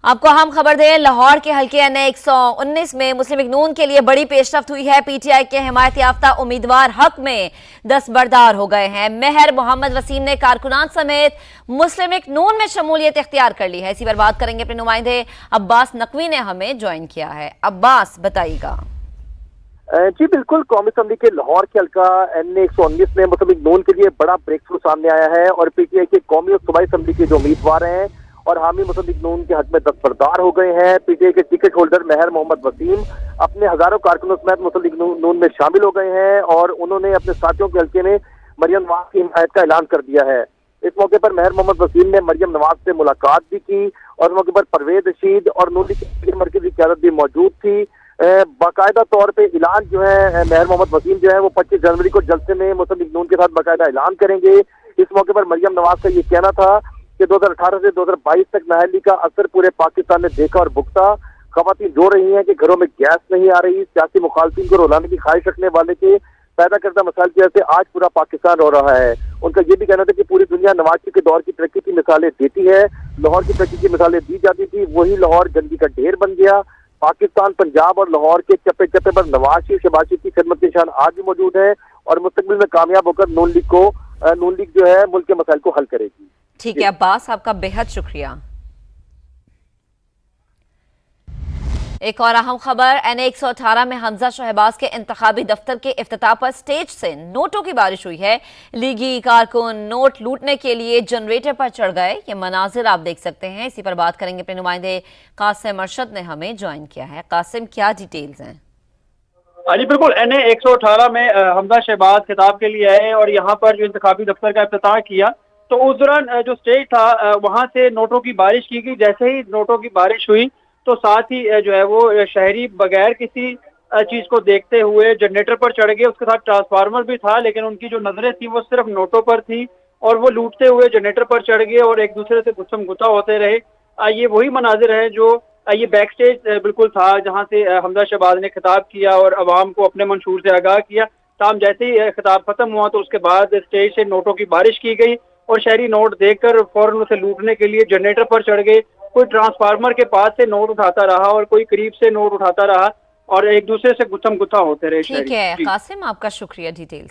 आपको अहम खबर दें, लाहौर के हल्के NA 119 में मुस्लिम लीग नून के लिए बड़ी पेशरफ्त हुई है। PTI के हिमायत याफ्ता उम्मीदवार हक में दस्तबरदार हो गए हैं। मेहर मोहम्मद वसीम ने कारकुनान समेत मुस्लिम लीग नून में शमूलियत इख्तियार कर ली है। इसी पर बात करेंगे अपने नुमाइंदे अब्बास नकवी ने हमें ज्वाइन किया है। अब्बास बताइएगा। जी बिल्कुल, कौमी असम्बली के लाहौर के हल्का NA 119 में मुस्लिम लीग नून के लिए बड़ा ब्रेक थ्रू सामने आया है और PTI के कौमी और सूबाई असम्बली के जो उम्मीदवार हैं और हामी मुस्लिम लीग नून के हक में दस्तबरदार हो गए हैं। PTI के टिकट होल्डर मेहर मोहम्मद वसीम अपने हजारों कारकुनों समेत मुस्लिम लीग नून में शामिल हो गए हैं और उन्होंने अपने साथियों के हल्के में मरियम नवाज की हिमायत का ऐलान कर दिया है। इस मौके पर मेहर मोहम्मद वसीम ने मरियम नवाज से मुलाकात भी की और इस मौके पर परवेज रशीद और नून लीग की मरकजी क़यादत भी मौजूद थी। बाकायदा तौर पे ऐलान जो है मेहर मोहम्मद वसीम जो है वो 25 जनवरी को जलसे में मुस्लिम लीग नून के साथ बाकायदा ऐलान करेंगे। इस मौके पर मरियम नवाज का ये कहना था कि 2018 से 2022 तक नाअहली का असर पूरे पाकिस्तान ने देखा और भुगता। खवातीन रो रही हैं कि घरों में गैस नहीं आ रही। सियासी मुखालफिन को रुलाने की ख्वाहिश रखने वाले के पैदा करदा मसाइल की वजह से आज पूरा पाकिस्तान रो रहा है। उनका ये भी कहना था कि पूरी दुनिया नवाज के दौर की तरक्की की मिसालें देती है, लाहौर की तरक्की की मिसालें दी जाती थी, वही लाहौर गंदगी का ढेर बन गया। पाकिस्तान, पंजाब और लाहौर के चप्पे चप्पे पर नवाज शरीफ, शहबाज शरीफ की खिदमत के निशान आज भी मौजूद है और मुस्तकबिल में कामयाब होकर नून लीग जो है मुल्क के मसाइल को हल करेगी। ठीक है अब्बास, आपका बेहद शुक्रिया। एक और अहम खबर, NA 118 में हमजा शहबाज के इंतखाबी दफ्तर के इफ्तिताह पर स्टेज से नोटों की बारिश हुई है। लीगी कारकुन नोट लूटने के लिए जनरेटर पर चढ़ गए। ये मनाजिर आप देख सकते हैं। इसी पर बात करेंगे, अपने नुमाइंदे कासिम अरशद ने हमें ज्वाइन किया है। कासिम, क्या डिटेल्स हैं? जी बिल्कुल, NA 118 में हमजा शहबाज खिताब के लिए आए और यहाँ पर जो इंतखाबी दफ्तर का इफ्तिताह किया तो उस दौरान जो स्टेज था वहाँ से नोटों की बारिश की गई। जैसे ही नोटों की बारिश हुई तो साथ ही जो है वो शहरी बगैर किसी चीज को देखते हुए जनरेटर पर चढ़ गए। उसके साथ ट्रांसफार्मर भी था, लेकिन उनकी जो नजरें थी वो सिर्फ नोटों पर थी और वो लूटते हुए जनरेटर पर चढ़ गए और एक दूसरे से गुस्सम गुस्सा होते रहे। ये वही मनाजिर है जो ये बैक स्टेज बिल्कुल था जहाँ से हमजा शहबाज ने खिताब किया और अवाम को अपने मंशूर से आगाह किया। ताम जैसे ही खिताब खत्म हुआ तो उसके बाद स्टेज से नोटों की बारिश की गई और शहरी नोट देखकर फौरन उसे लूटने के लिए जनरेटर पर चढ़ गए। कोई ट्रांसफार्मर के पास से नोट उठाता रहा और कोई करीब से नोट उठाता रहा और एक दूसरे से गुत्थम गुत्था होते रहे। ठीक है कासिम, आपका शुक्रिया डिटेल्स